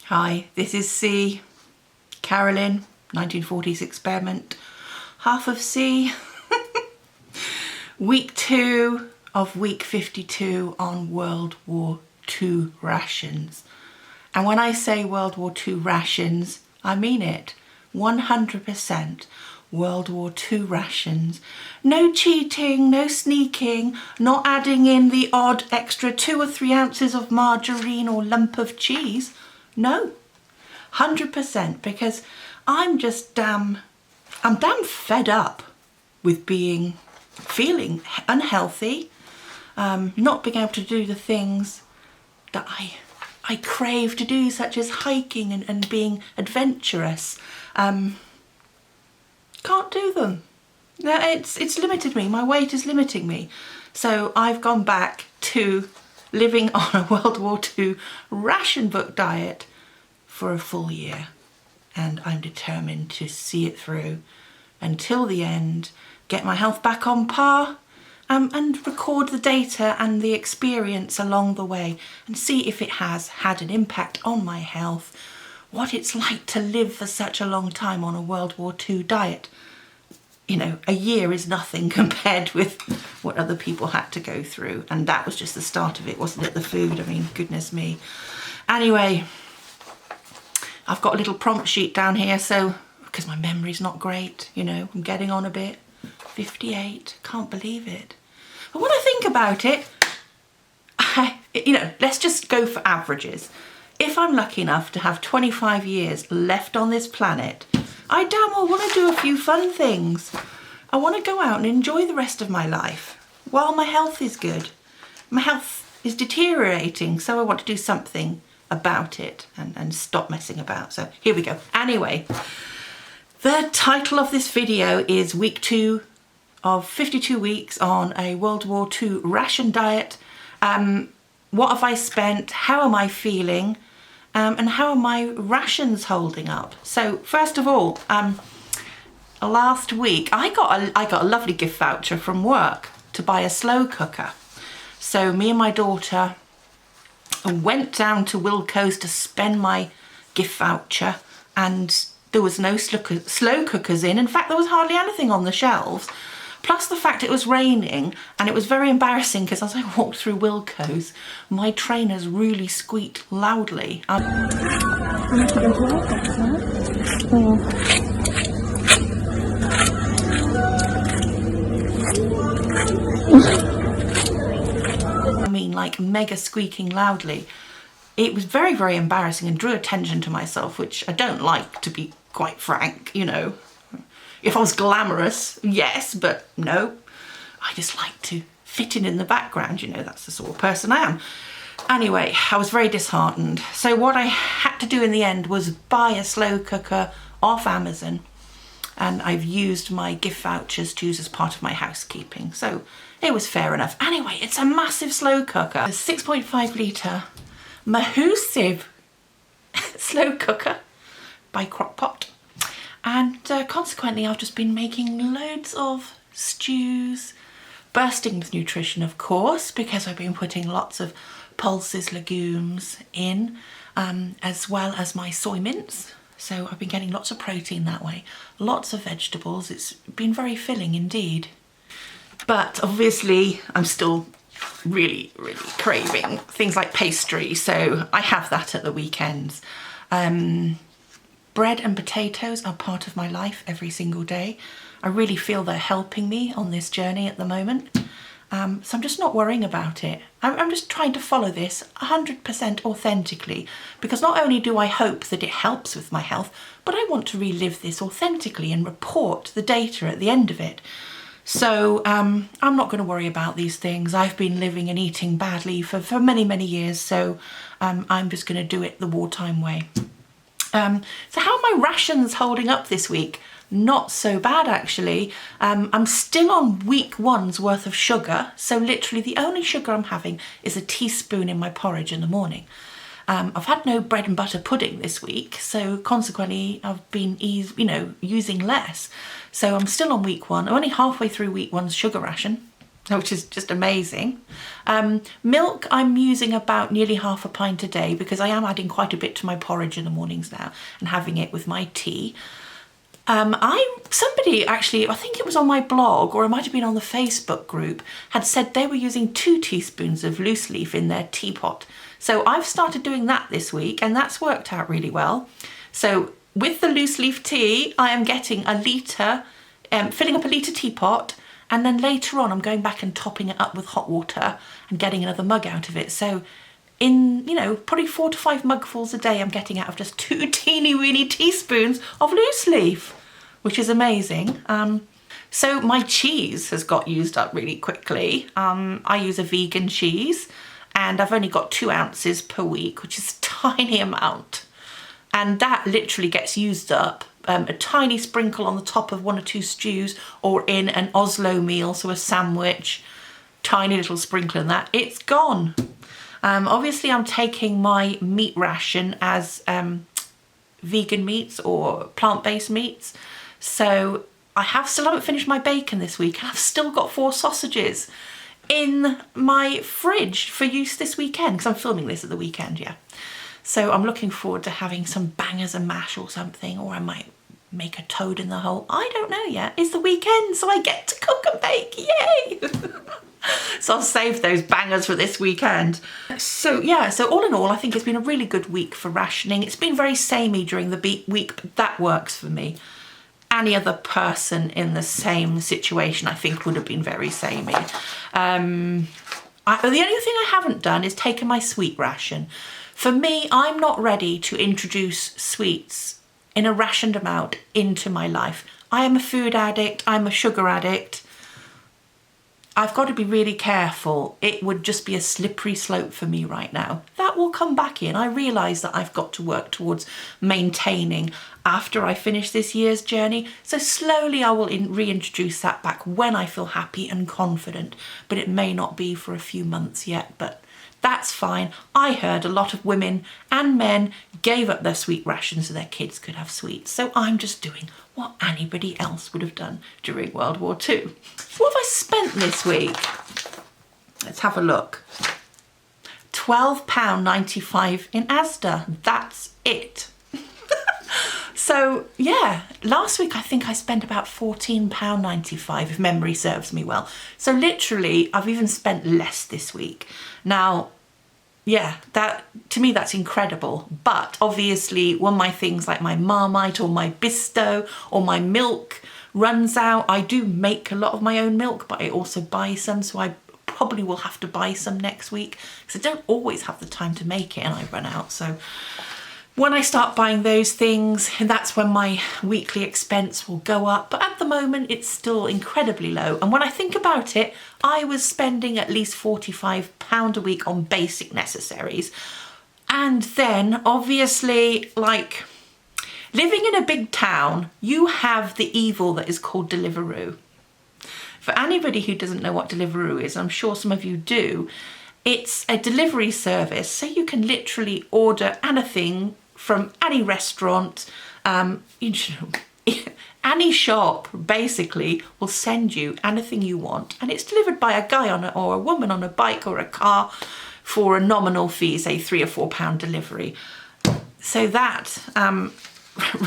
Hi, this is C. Carolyn, 1940s experiment. Half of C. Week 2 of week 52 on World War II rations. And when I say World War II rations, I mean it. 100% World War II rations. No cheating, no sneaking, not adding in the odd extra 2 or 3 ounces of margarine or lump of cheese. No, 100%, because I'm damn fed up with feeling unhealthy, not being able to do the things that I crave to do, such as hiking and being adventurous. Can't do them. No, it's limited me. My weight is limiting me. So I've gone back to living on a World War II ration book diet for a full year. And I'm determined to see it through until the end, get my health back on par, and record the data and the experience along the way and see if it has had an impact on my health, what it's like to live for such a long time on a World War II diet. You know, a year is nothing compared with what other people had to go through. And that was just the start of it, wasn't it? The food, I mean, goodness me. Anyway, I've got a little prompt sheet down here, so, because my memory's not great, you know, I'm getting on a bit. 58, can't believe it. But when I think about it, let's just go for averages. If I'm lucky enough to have 25 years left on this planet, I damn well want to do a few fun things. I want to go out and enjoy the rest of my life while my health is good. My health is deteriorating, so I want to do something about it and stop messing about. So here we go. Anyway, the title of this video is week 2 of 52 weeks on a World War II ration diet. What have I spent? How am I feeling? And how are my rations holding up? So first of all, last week I got a lovely gift voucher from work to buy a slow cooker. So me and my daughter went down to Wilko's to spend my gift voucher, and there was no slow cookers in. In fact, there was hardly anything on the shelves. Plus the fact it was raining, and it was very embarrassing because as I walked through Wilko's, my trainers really squeaked loudly. I mean, like mega squeaking loudly. It was very, very embarrassing and drew attention to myself, which I don't like, to be quite frank, you know. If I was glamorous, yes, but no. I just like to fit in the background, you know, that's the sort of person I am. Anyway, I was very disheartened. So what I had to do in the end was buy a slow cooker off Amazon, and I've used my gift vouchers to use as part of my housekeeping. So it was fair enough. Anyway, it's a massive slow cooker, a 6.5 litre Mahusiv slow cooker by Crock-Pot. And consequently, I've just been making loads of stews, bursting with nutrition, of course, because I've been putting lots of pulses, legumes in, as well as my soy mince. So I've been getting lots of protein that way, lots of vegetables. It's been very filling indeed. But obviously, I'm still really, really craving things like pastry, so I have that at the weekends. Bread and potatoes are part of my life every single day. I really feel they're helping me on this journey at the moment. So I'm just not worrying about it. I'm just trying to follow this 100% authentically, because not only do I hope that it helps with my health, but I want to relive this authentically and report the data at the end of it. So I'm not going to worry about these things. I've been living and eating badly for many, many years, so I'm just going to do it the wartime way. So how are my rations holding up this week? Not so bad, actually. I'm still on week 1's worth of sugar, so literally the only sugar I'm having is a teaspoon in my porridge in the morning. I've had no bread and butter pudding this week, so consequently I've been using less. So I'm still on week 1. I'm only halfway through week 1's sugar ration. which is just amazing. Milk, I'm using about nearly half a pint a day because I am adding quite a bit to my porridge in the mornings now and having it with my tea. Somebody actually, I think it was on my blog or it might have been on the Facebook group, had said they were using 2 teaspoons of loose leaf in their teapot. So I've started doing that this week and that's worked out really well. So with the loose leaf tea, I am getting a litre, filling up a litre teapot, and then later on I'm going back and topping it up with hot water and getting another mug out of it. So in, probably 4 to 5 mugfuls a day I'm getting out of just 2 teeny weeny teaspoons of loose leaf, which is amazing. So my cheese has got used up really quickly. I use a vegan cheese and I've only got 2 ounces per week, which is a tiny amount. And that literally gets used up. A tiny sprinkle on the top of 1 or 2 stews or in an Oslo meal, so a sandwich, tiny little sprinkle in that, it's gone. Obviously I'm taking my meat ration as vegan meats or plant-based meats. So I still haven't finished my bacon this week. I've still got 4 sausages in my fridge for use this weekend because I'm filming this at the weekend, yeah. So I'm looking forward to having some bangers and mash or something, or I might make a toad in the hole. I don't know yet. It's the weekend, so I get to cook and bake, yay! So I'll save those bangers for this weekend. So yeah, so all in all, I think it's been a really good week for rationing. It's been very samey during the week, but that works for me. Any other person in the same situation, I think, would have been very samey. The only thing I haven't done is taken my sweet ration. For me, I'm not ready to introduce sweets in a rationed amount into my life. I am a food addict, I'm a sugar addict. I've got to be really careful. It would just be a slippery slope for me right now. That will come back in. I realise that I've got to work towards maintaining after I finish this year's journey. So slowly I will reintroduce that back when I feel happy and confident. But it may not be for a few months yet, but that's fine. I heard a lot of women and men gave up their sweet rations so their kids could have sweets. So I'm just doing what anybody else would have done during World War II. What have I spent this week? Let's have a look. £12.95 in Asda. That's it. So yeah, last week I think I spent about £14.95 if memory serves me well. So literally I've even spent less this week. Now, yeah, that to me that's incredible. But obviously when my things like my Marmite or my Bisto or my milk runs out, I do make a lot of my own milk, but I also buy some, so I probably will have to buy some next week because I don't always have the time to make it and I run out. So when I start buying those things, that's when my weekly expense will go up. But at the moment, it's still incredibly low. And when I think about it, I was spending at least £45 a week on basic necessaries. And then obviously, like living in a big town, you have the evil that is called Deliveroo. For anybody who doesn't know what Deliveroo is, I'm sure some of you do, it's a delivery service. So you can literally order anything from any restaurant, any shop basically will send you anything you want, and it's delivered by a guy or a woman on a bike or a car for a nominal fee, say £3 or £4 delivery. So that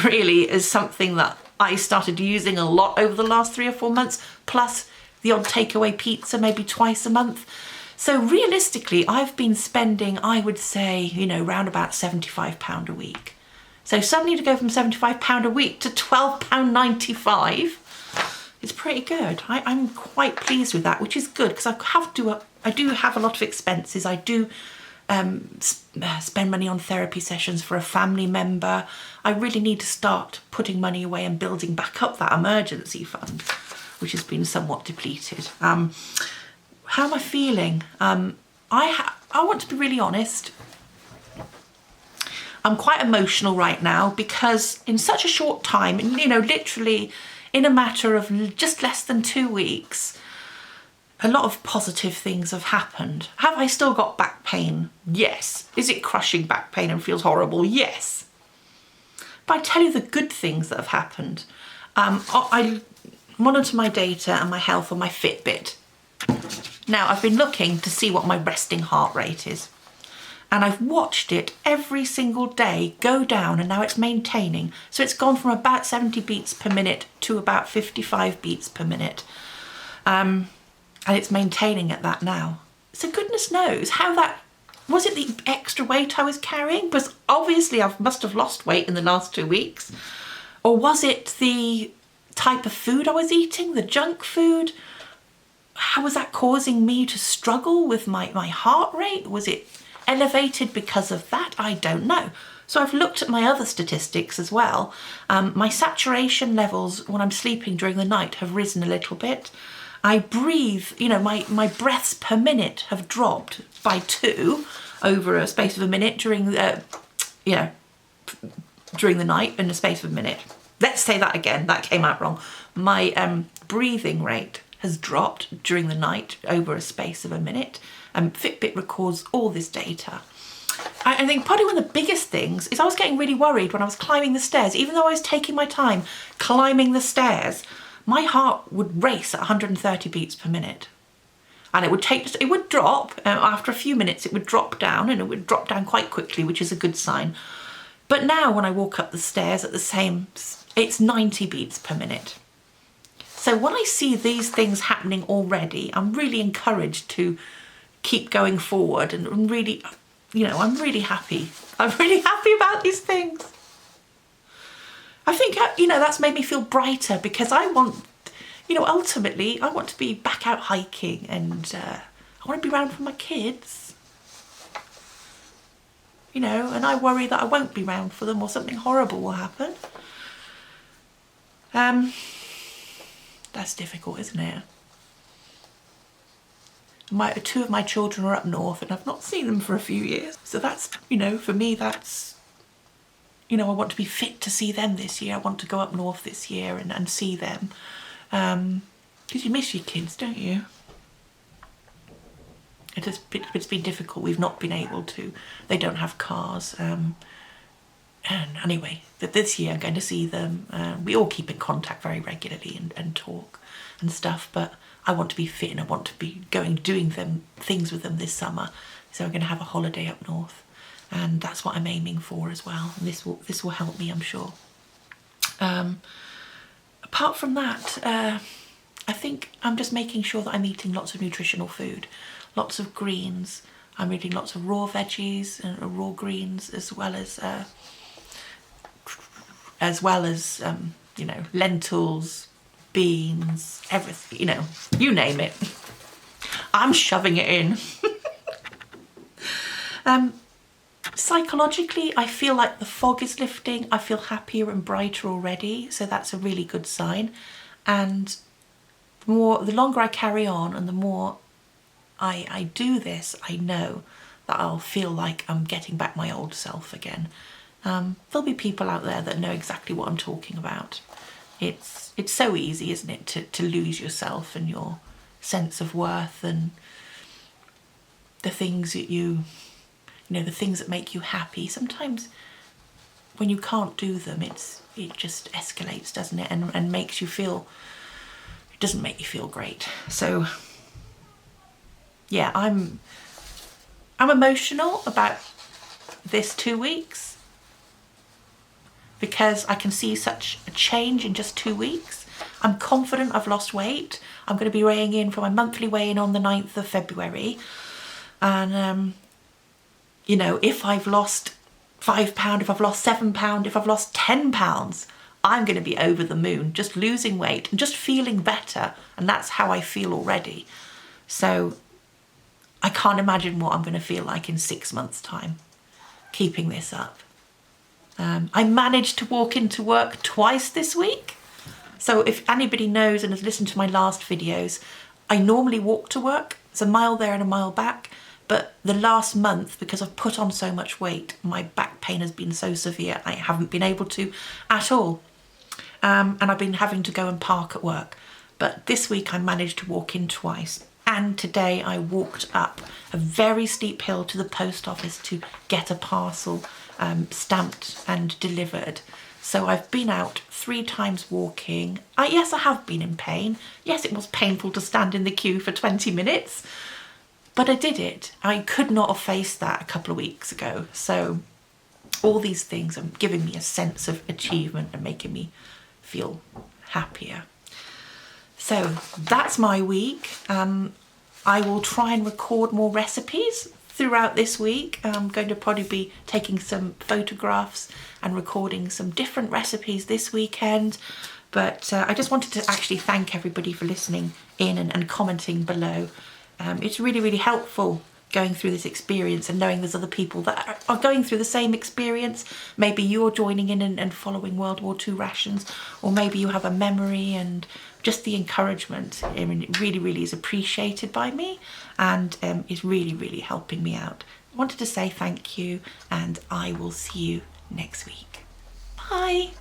really is something that I started using a lot over the last 3 or 4 months, plus the odd takeaway pizza maybe twice a month. So realistically, I've been spending, I would say, round about £75 a week. So suddenly to go from £75 a week to £12.95 is pretty good. I'm quite pleased with that, which is good because I do have a lot of expenses. I do spend money on therapy sessions for a family member. I really need to start putting money away and building back up that emergency fund, which has been somewhat depleted. How am I feeling? I want to be really honest. I'm quite emotional right now because in such a short time, literally in a matter of just less than 2 weeks, a lot of positive things have happened. Have I still got back pain? Yes. Is it crushing back pain and feels horrible? Yes. But I tell you the good things that have happened. I monitor my data and my health on my Fitbit. Now, I've been looking to see what my resting heart rate is, and I've watched it every single day go down, and now it's maintaining. So it's gone from about 70 beats per minute to about 55 beats per minute. And it's maintaining at that now. So goodness knows how that, was it the extra weight I was carrying? Because obviously I must have lost weight in the last 2 weeks. Or was it the type of food I was eating, the junk food? How was that causing me to struggle with my heart rate? Was it elevated because of that? I don't know. So I've looked at my other statistics as well. My saturation levels when I'm sleeping during the night have risen a little bit. I breathe, you know, my breaths per minute have dropped by 2 over a space of a minute during the night in the space of a minute. Let's say that again, that came out wrong. My breathing rate has dropped during the night over a space of a minute. Fitbit records all this data. I think probably one of the biggest things is I was getting really worried when I was climbing the stairs. Even though I was taking my time climbing the stairs, my heart would race at 130 beats per minute. And it would drop, after a few minutes it would drop down, and it would drop down quite quickly, which is a good sign. But now when I walk up the stairs at the same, it's 90 beats per minute. So when I see these things happening already, I'm really encouraged to keep going forward, and I'm really, I'm really happy. I'm really happy about these things. I think, that's made me feel brighter, because I want, ultimately, I want to be back out hiking, and I want to be around for my kids. And I worry that I won't be around for them, or something horrible will happen. That's difficult, isn't it? 2 of my children are up north, and I've not seen them for a few years. So that's, for me, that's, I want to be fit to see them this year. I want to go up north this year and see them. Because you miss your kids, don't you? It's been difficult. We've not been able to. They don't have cars. And anyway, this year I'm going to see them. We all keep in contact very regularly and talk and stuff, but I want to be fit, and I want to be doing things with them this summer. So I'm going to have a holiday up north, and that's what I'm aiming for as well. And this will help me, I'm sure. Apart from that, I think I'm just making sure that I'm eating lots of nutritional food, lots of greens. I'm eating lots of raw veggies and raw greens, as well as lentils, beans, everything, you name it. I'm shoving it in. Psychologically, I feel like the fog is lifting. I feel happier and brighter already, so that's a really good sign. And the longer I carry on, and the more I do this, I know that I'll feel like I'm getting back my old self again. There'll be people out there that know exactly what I'm talking about. It's so easy, isn't it, to lose yourself and your sense of worth, and the things that the things that make you happy. Sometimes when you can't do them, it just escalates, doesn't it, and makes you feel, it doesn't make you feel great. So yeah, I'm emotional about this 2 weeks, because I can see such a change in just 2 weeks. I'm confident I've lost weight. I'm going to be weighing in for my monthly weigh-in on the 9th of February. And, if I've lost £5, if I've lost £7, if I've lost £10, I'm going to be over the moon, just losing weight and just feeling better. And that's how I feel already. So I can't imagine what I'm going to feel like in 6 months' time, keeping this up. I managed to walk into work twice this week. So if anybody knows and has listened to my last videos, I normally walk to work. It's a mile there and a mile back. But the last month, because I've put on so much weight, my back pain has been so severe, I haven't been able to at all. And I've been having to go and park at work. But this week I managed to walk in twice. And today I walked up a very steep hill to the post office to get a parcel stamped and delivered. So I've been out 3 times walking. Yes, I have been in pain. Yes, it was painful to stand in the queue for 20 minutes, but I did it. I could not have faced that a couple of weeks ago. So all these things are giving me a sense of achievement and making me feel happier. So that's my week. I will try and record more recipes throughout this week. I'm going to probably be taking some photographs and recording some different recipes this weekend. But I just wanted to actually thank everybody for listening in and commenting below. It's really, really helpful going through this experience and knowing there's other people that are going through the same experience. Maybe you're joining in and following World War II rations, or maybe you have a memory, and just the encouragement, I mean, it really, really is appreciated by me, and is really, really helping me out. I wanted to say thank you, and I will see you next week. Bye.